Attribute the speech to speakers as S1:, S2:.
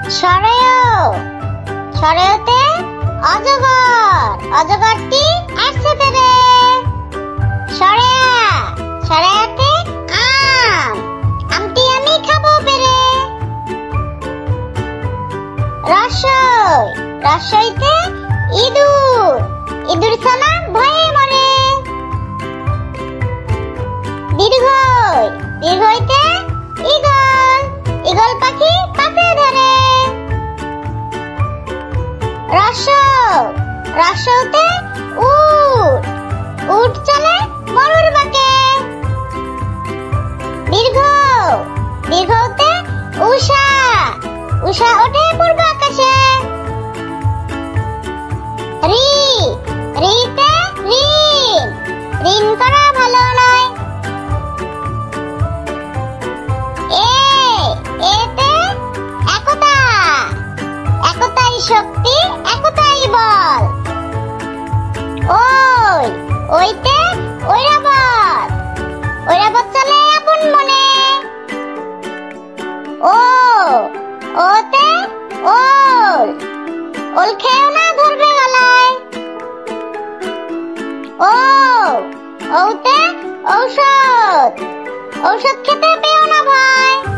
S1: সরেও, সরেওতে অজগর, অজগরটি আসছে তেরে। সরেয়া, সরেয়াতে আম, আমটি আমি খাবো পেরে। রসই, রসইতে ইঁদুর, ইঁদুর ছানা ভয়ে মরে। দীর্ঘই, দীর্ঘইতে ঈগল, ঈগল পাখি পাশে ধরে। রসৌ, রসৌতে উট, উট চলে মরুর বাঁকে। দীর্ঘ, দীর্ঘতে উষা, উষা ওঠে পূর্ব আকাশে। রি, রিতে ঋণ, ঋণ করা ভালো নয়। এ, এতে একতা, একতাই শক্তি, একতাই বল। ওই, ওইতে ঐরাবত, ঐরাবত চলে আপন মনে। ও, ওতে ওল, ওল খেও না ধরবে গলায়। ও, ওতে ঔষধ, ঔষধ খেতে পেও না ভয়।